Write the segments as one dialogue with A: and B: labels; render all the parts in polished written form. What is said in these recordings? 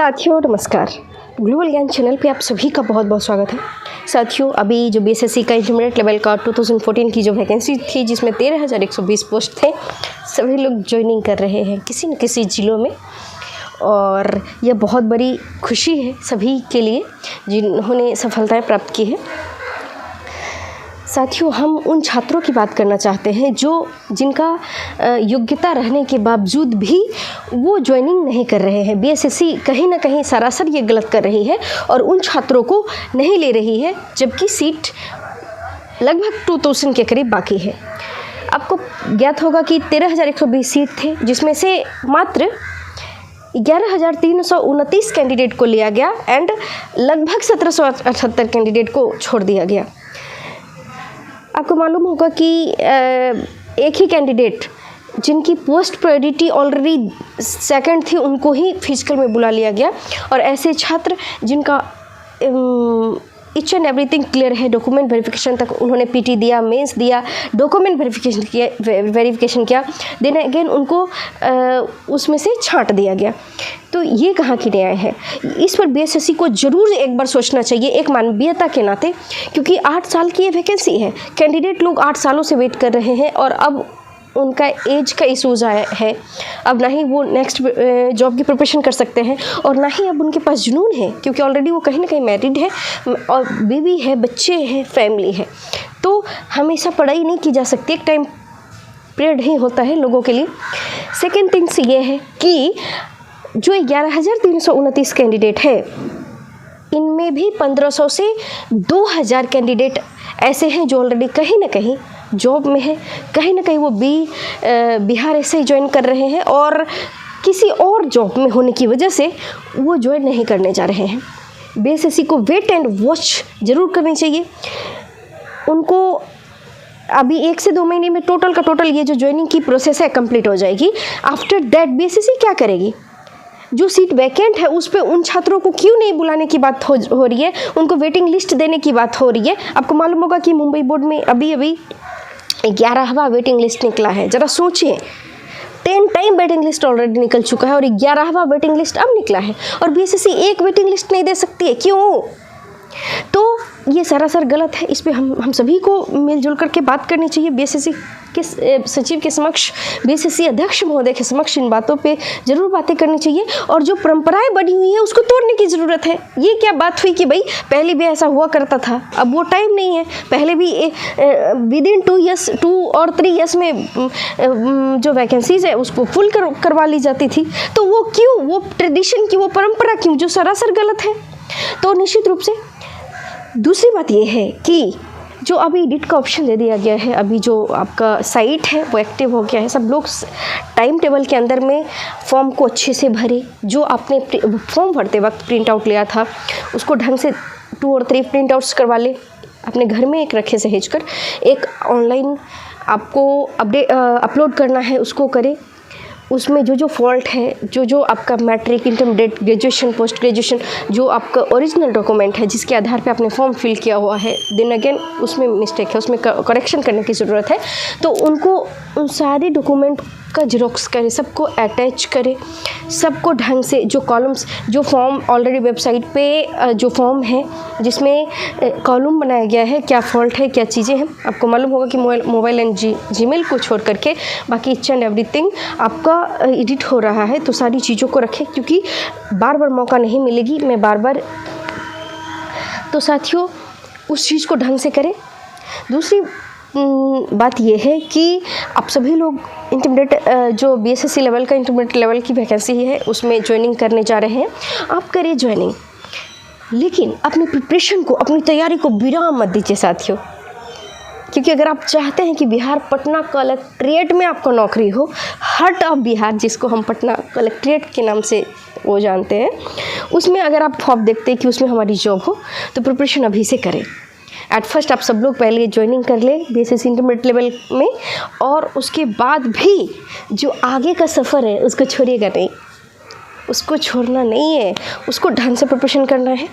A: साथियों नमस्कार। ग्लोबल ज्ञान चैनल पे आप सभी का बहुत बहुत स्वागत है। साथियों अभी जो बीएसएससी का इंटरमीडिएट लेवल का 2014 की जो वैकेंसी थी जिसमें 13,120 पोस्ट थे, सभी लोग ज्वाइनिंग कर रहे हैं किसी न किसी ज़िलों में, और यह बहुत बड़ी खुशी है सभी के लिए जिन्होंने सफलताएं प्राप्त की है। साथियों हम उन छात्रों की बात करना चाहते हैं जिनका योग्यता रहने के बावजूद भी वो ज्वाइनिंग नहीं कर रहे हैं। बीएसएससी कहीं ना कहीं सरासर ये गलत कर रही है और उन छात्रों को नहीं ले रही है, जबकि सीट लगभग 2000 के करीब बाकी है। आपको ज्ञात होगा कि 13,120 सीट थे, जिसमें से मात्र 11,329 कैंडिडेट को लिया गया एंड लगभग 1,778 कैंडिडेट को छोड़ दिया गया। आपको मालूम होगा कि एक ही कैंडिडेट जिनकी पोस्ट प्रायोरिटी ऑलरेडी सेकंड थी उनको ही फिजिकल में बुला लिया गया, और ऐसे छात्र जिनका ईच एंड एवरीथिंग क्लियर है, डॉक्यूमेंट वेरिफिकेशन तक उन्होंने पीटी दिया, मेंस दिया, डॉक्यूमेंट वेरिफिकेशन किया, देन अगेन उनको उसमें से छांट दिया गया। तो ये कहाँ की न्याय है? इस पर बीएसएससी को ज़रूर एक बार सोचना चाहिए, एक मानवीयता के नाते, क्योंकि 8 साल की ये वैकेंसी है। कैंडिडेट लोग 8 सालों से वेट कर रहे हैं और अब उनका एज का इशूज़ आया है। अब ना ही वो नेक्स्ट जॉब की प्रिपरेशन कर सकते हैं और ना ही अब उनके पास जुनून है, क्योंकि ऑलरेडी वो कहीं ना कहीं मैरिड है और बीवी है, बच्चे हैं, फैमिली है। तो हमेशा पढ़ाई नहीं की जा सकती, एक टाइम पीरियड ही होता है लोगों के लिए। सेकेंड थिंग्स ये है कि जो 11,329 कैंडिडेट है, इनमें भी 1,500 से 2,000 कैंडिडेट ऐसे हैं जो ऑलरेडी कहीं ना कहीं जॉब में है, कहीं ना कहीं वो बिहार ऐसे ही ज्वाइन कर रहे हैं और किसी और जॉब में होने की वजह से वो ज्वाइन नहीं करने जा रहे हैं। बीएसएससी को वेट एंड वॉच ज़रूर करनी चाहिए। उनको अभी 1 से 2 महीने में टोटल का टोटल ये जो ज्वाइनिंग की प्रोसेस है कंप्लीट हो जाएगी। आफ्टर दैट बीएसएससी क्या करेगी? जो सीट वैकेंट है उस पर उन छात्रों को क्यों नहीं बुलाने की बात हो रही है, उनको वेटिंग लिस्ट देने की बात हो रही है। आपको मालूम होगा कि मुंबई बोर्ड में अभी 11वां वेटिंग लिस्ट निकला है। ज़रा सोचिए, 10 टाइम वेटिंग लिस्ट ऑलरेडी निकल चुका है और 11वां वेटिंग लिस्ट अब निकला है, और बीएसएससी एक वेटिंग लिस्ट नहीं दे सकती है, क्यों? तो ये सरासर गलत है। इस पे हम सभी को मिलजुल करके बात करनी चाहिए। बीएसएससी के सचिव के समक्ष, बीएसएससी अध्यक्ष महोदय के समक्ष इन बातों पे ज़रूर बातें करनी चाहिए, और जो परंपराएं बनी हुई है उसको तोड़ने की ज़रूरत है। ये क्या बात हुई कि भाई पहले भी ऐसा हुआ करता था, अब वो टाइम नहीं है। पहले भी विदिन 2 और 3 ईयर्स में जो वैकेंसीज है उसको फुल करवा ली जाती थी। तो वो क्यों, वो ट्रेडिशन की वो परंपरा क्यों, जो सरासर गलत है? तो निश्चित रूप से दूसरी बात ये है कि जो अभी एडिट का ऑप्शन दे दिया गया है, अभी जो आपका साइट है वो एक्टिव हो गया है। सब लोग टाइम टेबल के अंदर में फॉर्म को अच्छे से भरे। जो आपने फॉर्म भरते वक्त प्रिंट आउट लिया था उसको ढंग से 2 और 3 प्रिंट आउट्स करवा ले, अपने घर में एक रखे सहेज कर। एक ऑनलाइन आपको अपलोड करना है उसको करें। उसमें जो फॉल्ट है, जो आपका matric, intermediate, graduation, post graduation, जो आपका ओरिजिनल डॉक्यूमेंट है जिसके आधार पे आपने फॉर्म फिल किया हुआ है, देन अगेन उसमें मिस्टेक है, उसमें करेक्शन करने की ज़रूरत है। तो उनको उन सारे डॉक्यूमेंट का जेरोक्स करें, सबको अटैच करें, सबको ढंग से जो कॉलम्स, जो फॉर्म ऑलरेडी वेबसाइट पे जो फॉर्म है जिसमें कॉलम बनाया गया है, क्या फॉल्ट है, क्या चीज़ें हैं। आपको मालूम होगा कि मोबाइल एंड जीमेल को छोड़ करके बाकी ईच एंड एवरीथिंग आपका एडिट हो रहा है। तो सारी चीज़ों को रखें, क्योंकि बार बार मौका नहीं मिलेगी, मैं बार। तो साथियों उस चीज़ को ढंग से करें। दूसरी बात यह है कि आप सभी लोग इंटरमीडिएट जो बीएसएससी लेवल का इंटरमीडिएट लेवल की वैकेंसी है उसमें ज्वाइनिंग करने जा रहे हैं। आप करिए ज्वाइनिंग, लेकिन अपनी प्रिपरेशन को, अपनी तैयारी को विराम मत दीजिए साथियों, क्योंकि अगर आप चाहते हैं कि बिहार पटना कलेक्ट्रेट में आपको नौकरी हो, हार्ट ऑफ बिहार जिसको हम पटना कलेक्ट्रेट के नाम से वो जानते हैं, उसमें अगर आप ख्वाब देखते हैं कि उसमें हमारी जॉब हो, तो प्रिपरेशन अभी से करें। एट फर्स्ट आप सब लोग पहले ज्वाइनिंग कर ले बीएसएससी इंटरमीडिएट लेवल में, और उसके बाद भी जो आगे का सफ़र है उसको छोड़िएगा नहीं, उसको छोड़ना नहीं है, उसको ढंग से प्रिपरेशन करना है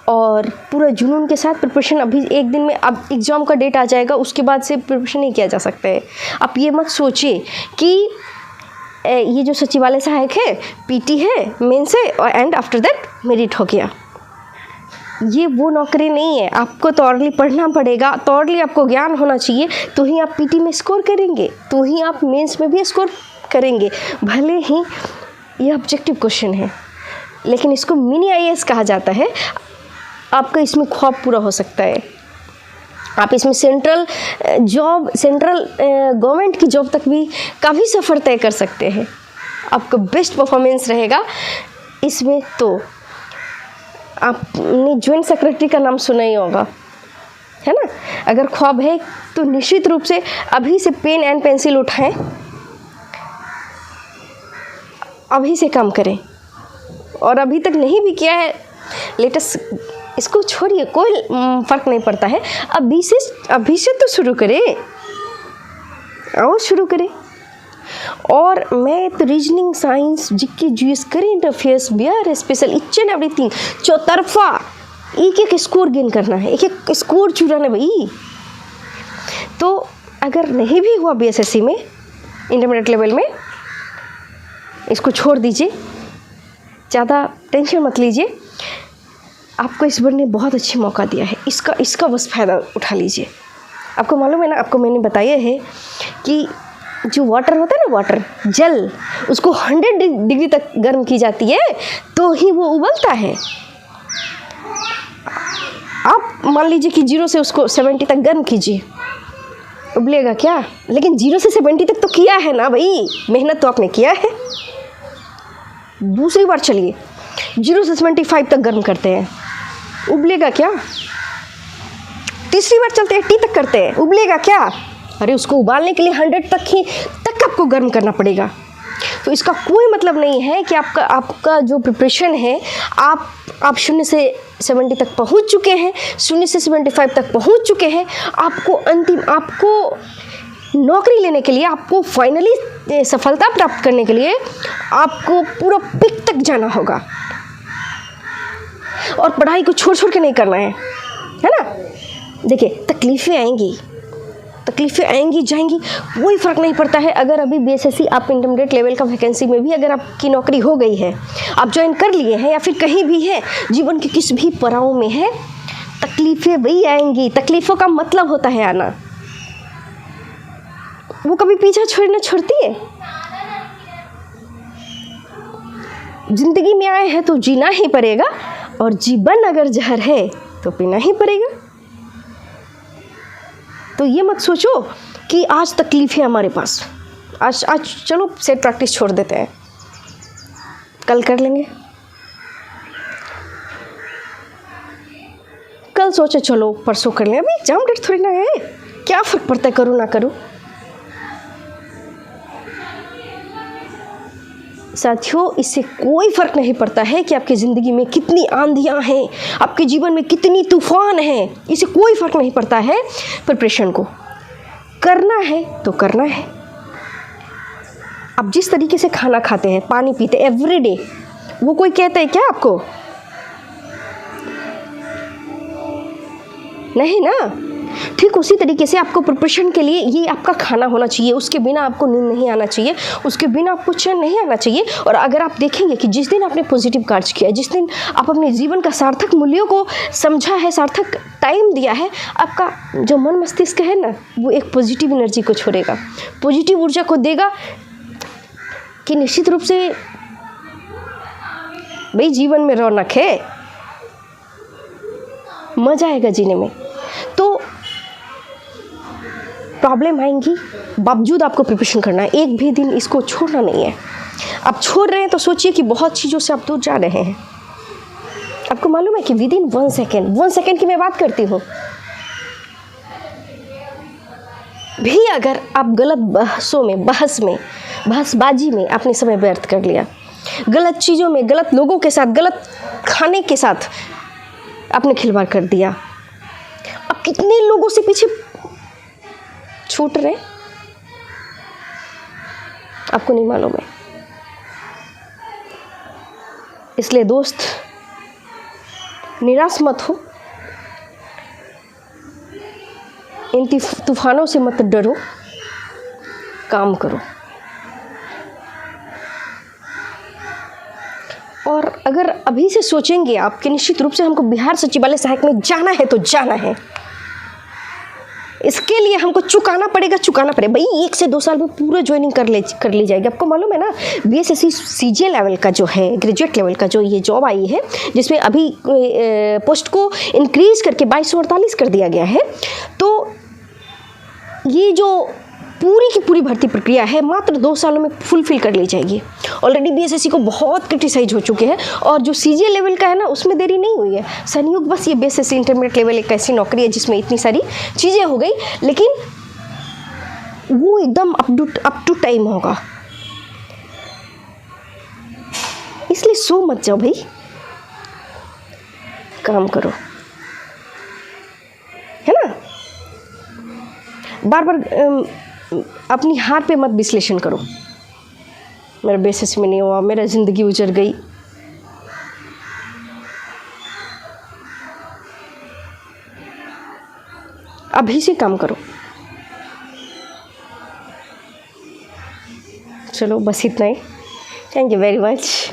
A: और पूरा जुनून के साथ प्रिपरेशन। अभी एक दिन में अब एग्ज़ाम का डेट आ जाएगा, उसके बाद से प्रिपरेशन नहीं किया जा सकता है। आप ये मत सोचिए कि ये जो सचिवालय सहायक है, पीटी है मेन से, और एंड आफ्टर दैट मेरिट हो गया। ये वो नौकरी नहीं है, आपको तौरली पढ़ना पड़ेगा, तौरली आपको ज्ञान होना चाहिए, तो ही आप पीटी में स्कोर करेंगे, तो ही आप मेंस में भी स्कोर करेंगे। भले ही ये ऑब्जेक्टिव क्वेश्चन है, लेकिन इसको मिनी आईएएस कहा जाता है। आपका इसमें ख्वाब पूरा हो सकता है, आप इसमें सेंट्रल गवर्नमेंट की जॉब तक भी काफ़ी सफ़र तय कर सकते हैं। आपका बेस्ट परफॉर्मेंस रहेगा इसमें। तो आपने ज्वाइंट सेक्रेटरी का नाम सुना ही होगा, है ना। अगर ख्वाब है तो निश्चित रूप से अभी से पेन एंड पेंसिल उठाएं, अभी से काम करें। और अभी तक नहीं भी किया है, लेटेस्ट इसको छोड़िए, कोई फ़र्क नहीं पड़ता है। अभी से तो शुरू करें, और शुरू करें। और math, reasoning, science, GK, GS, current affairs, Bihar special, each and everything, चौतरफा एक स्कोर गेन करना है, एक स्कोर चुराना है भाई। तो अगर नहीं भी हुआ बीएसएससी में इंटरमीडिएट लेवल में, इसको छोड़ दीजिए, ज़्यादा टेंशन मत लीजिए। आपको इस बार ने बहुत अच्छी मौका दिया है, इसका बस फ़ायदा उठा लीजिए। आपको मालूम है ना, आपको मैंने बताया है कि जो वाटर होता है ना, वाटर जल, उसको 100 डिग्री तक गर्म की जाती है तो ही वो उबलता है। आप मान लीजिए कि 0 से उसको 70 तक गर्म कीजिए, उबलेगा क्या? लेकिन 0 से 70 तक तो किया है ना भाई, मेहनत तो आपने किया है। दूसरी बार चलिए, 0 से 75 तक गर्म करते हैं, उबलेगा क्या? तीसरी बार चलते हैं, टी तक करते हैं, उबलेगा क्या? अरे उसको उबालने के लिए 100 तक आपको गर्म करना पड़ेगा। तो इसका कोई मतलब नहीं है कि आपका जो प्रिपरेशन है, आप 0 से 70 तक पहुंच चुके हैं, 0 से 75 तक पहुंच चुके हैं। आपको नौकरी लेने के लिए, आपको फाइनली सफलता प्राप्त करने के लिए आपको पूरा पीक तक जाना होगा। और पढ़ाई को छोड़ के नहीं करना है ना। देखिए, तकलीफ़ें आएंगी जाएंगी, कोई फ़र्क नहीं पड़ता है। अगर अभी बीएसएससी आप इंटरमीडिएट लेवल का वैकेंसी में भी अगर आपकी नौकरी हो गई है, आप ज्वाइन कर लिए हैं, या फिर कहीं भी है, जीवन के किस भी पड़ाव में है, तकलीफ़ें वही आएंगी। तकलीफ़ों का मतलब होता है आना, वो कभी पीछा छोड़ती है। जिंदगी में आए हैं तो जीना ही पड़ेगा, और जीवन अगर जहर है तो पीना ही पड़ेगा। तो ये मत सोचो कि आज तकलीफ है हमारे पास, आज चलो सेट प्रैक्टिस छोड़ देते हैं, कल कर लेंगे। कल सोचे चलो परसों कर लेंगे, अभी एग्जाम डेट थोड़ी ना है, क्या फ़र्क पड़ता है करूँ ना करूँ। साथियों, इससे कोई फ़र्क नहीं पड़ता है कि आपकी ज़िंदगी में कितनी आंधियाँ हैं, आपके जीवन में कितनी तूफ़ान हैं, इससे कोई फ़र्क नहीं पड़ता है। प्रिपरेशन को करना है तो करना है। आप जिस तरीके से खाना खाते हैं, पानी पीते हैं एवरीडे, वो कोई कहता है क्या आपको? नहीं ना। ठीक उसी तरीके से आपको प्रिपरेशन के लिए ये आपका खाना होना चाहिए, उसके बिना आपको नींद नहीं आना चाहिए, उसके बिना आपको चैन नहीं आना चाहिए। और अगर आप देखेंगे कि जिस दिन आपने पॉजिटिव कार्य किया, जिस दिन आप अपने जीवन का सार्थक मूल्यों को समझा है, सार्थक टाइम दिया है, आपका जो मन मस्तिष्क है ना, वो एक पॉजिटिव एनर्जी को छोड़ेगा, पॉजिटिव ऊर्जा को देगा कि निश्चित रूप से भाई जीवन में रौनक है, मजा आएगा जीने में। तो प्रॉब्लम आएंगी, बावजूद आपको प्रिपरेशन करना है, एक भी दिन इसको छोड़ना नहीं है। आप छोड़ रहे हैं तो सोचिए कि बहुत चीज़ों से आप दूर जा रहे हैं। आपको मालूम है कि विद इन 1 सेकेंड की मैं बात करती हूँ भी, अगर आप गलत बहसबाजी में आपने समय व्यर्थ कर लिया, गलत चीज़ों में, गलत लोगों के साथ, गलत खाने के साथ आपने खिलवाड़ कर दिया, आप कितने लोगों से पीछे छूट रहे आपको नहीं मालूम है। इसलिए दोस्त, निराश मत हो, इन तूफानों से मत डरो, काम करो। अगर अभी से सोचेंगे आप कि निश्चित रूप से हमको बिहार सचिवालय सहायक में जाना है तो जाना है, इसके लिए हमको चुकाना पड़ेगा भाई। 1 से 2 साल में पूरा ज्वाइनिंग कर ली जाएगी। आपको मालूम है ना, बीएसएससी सीजे लेवल का जो है, ग्रेजुएट लेवल का जो ये जॉब आई है, जिसमें अभी पोस्ट को इंक्रीज करके 2248 कर दिया गया है। तो ये जो पूरी की पूरी भर्ती प्रक्रिया है मात्र 2 सालों में फुलफिल कर ली जाएगी। ऑलरेडी बीएसएससी को बहुत क्रिटिसाइज हो चुके हैं, और जो सीजे लेवल का है ना उसमें देरी नहीं हुई है। संयोग बस ये बीएसएससी इंटरमीडिएट लेवल एक ऐसी नौकरी है जिसमें इतनी सारी चीज़ें हो गई, लेकिन वो एकदम अप टू टाइम होगा। इसलिए सो मत जाओ भाई, काम करो, है ना। बार बार अपनी हार पे मत विश्लेषण करो, मेरा बेसिस में नहीं हुआ, मेरा ज़िंदगी उजड़ गई। अभी से काम करो। चलो बस इतना ही। Thank you very much.